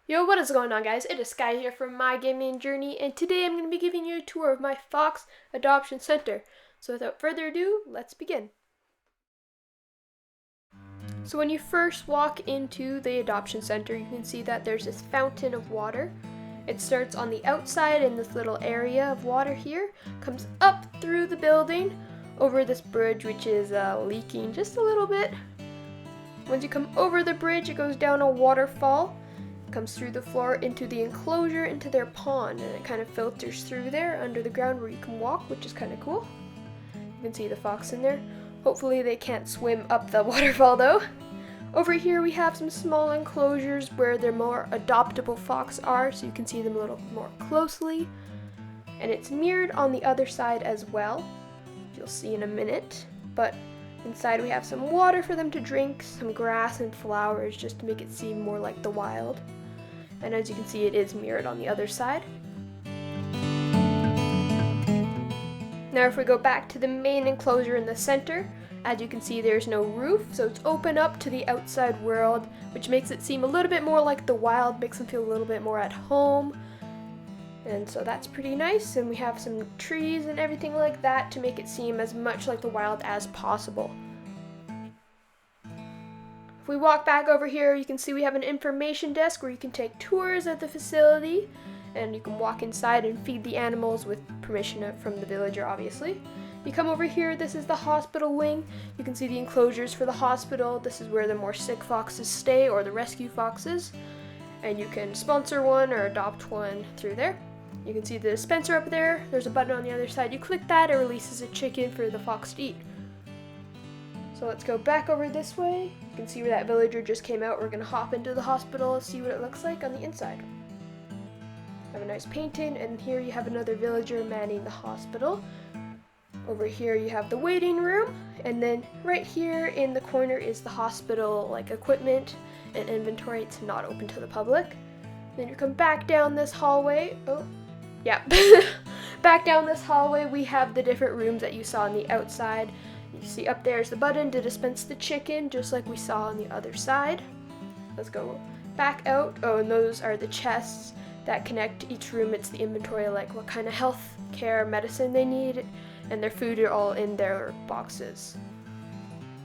Yo, what is going on, guys? It is Sky here from My Gaming Journey, and today I'm going to be giving you a tour of my fox adoption center. So without further ado, let's begin. So when you first walk into the adoption center, you can see that there's this fountain of water. It starts on the outside in this little area of water here, comes up through the building, over this bridge which is leaking just a little bit. Once you come over the bridge, it goes down a waterfall. Comes through the floor into the enclosure into their pond, and it kind of filters through there under the ground where you can walk, which is kind of cool. You can see the fox in there. Hopefully they can't swim up the waterfall though. Over here we have some small enclosures where their more adoptable fox are, so you can see them a little more closely. And it's mirrored on the other side as well, you'll see in a minute. But inside we have some water for them to drink, some grass and flowers just to make it seem more like the wild. And as you can see, it is mirrored on the other side. Now if we go back to the main enclosure in the center, as you can see there's no roof, so it's open up to the outside world, which makes it seem a little bit more like the wild, makes them feel a little bit more at home. And so that's pretty nice, and we have some trees and everything like that to make it seem as much like the wild as possible. If we walk back over here, you can see we have an information desk where you can take tours of the facility, and you can walk inside and feed the animals with permission from the villager, obviously. You come over here, this is the hospital wing. You can see the enclosures for the hospital. This is where the more sick foxes stay, or the rescue foxes. And you can sponsor one or adopt one through there. You can see the dispenser up there. There's a button on the other side. You click that, it releases a chicken for the fox to eat. So let's go back over this way. You can see where that villager just came out. We're gonna hop into the hospital and see what it looks like on the inside. Have a nice painting, and here you have another villager manning the hospital. Over here you have the waiting room, and then right here in the corner is the hospital equipment and inventory. It's not open to the public. Then you come back down this hallway. Back down this hallway we have the different rooms that you saw on the outside. You see up there is the button to dispense the chicken, just like we saw on the other side. Let's go back out. Oh, and those are the chests that connect each room. It's the inventory, like what kind of health care medicine they need, and their food are all in their boxes.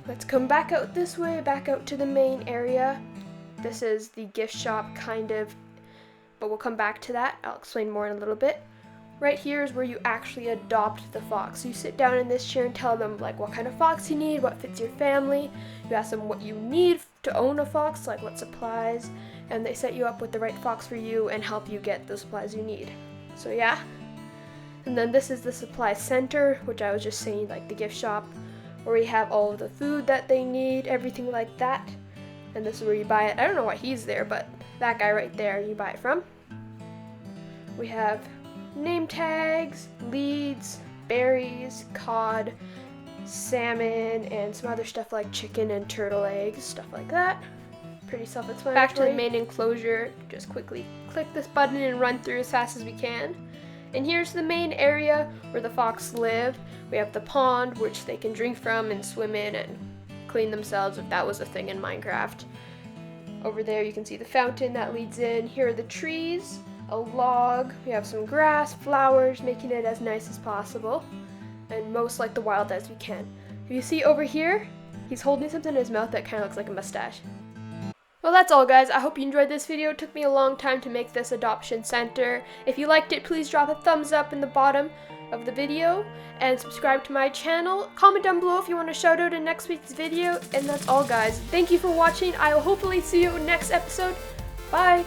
Let's come back out this way, back out to the main area. This is the gift shop, kind of, but we'll come back to that. I'll explain more in a little bit. Right here is where you actually adopt the fox. You sit down in this chair and tell them what kind of fox you need, what fits your family. You ask them what you need to own a fox, like what supplies, and they set you up with the right fox for you and help you get the supplies you need. So yeah. And then this is the supply center, which I was just saying, like the gift shop, where we have all of the food that they need, everything like that. And this is where you buy it. I don't know why he's there, but that guy right there you buy it from. We have name tags, leads, berries, cod, salmon, and some other stuff like chicken and turtle eggs, stuff like that. Pretty self-explanatory. Back to the main enclosure, just quickly click this button and run through as fast as we can. And here's the main area where the fox live. We have the pond, which they can drink from and swim in and clean themselves if that was a thing in Minecraft. Over there you can see the fountain that leads in. Here are the trees, a log, we have some grass, flowers, making it as nice as possible, and most like the wild as we can. If you see over here, he's holding something in his mouth that kind of looks like a mustache. Well, that's all, guys. I hope you enjoyed this video. It took me a long time to make this adoption center. If you liked it, please drop a thumbs up in the bottom of the video and subscribe to my channel. Comment down below if you want a shout out in next week's video. And that's all, guys. Thank you for watching. I will hopefully see you next episode. Bye!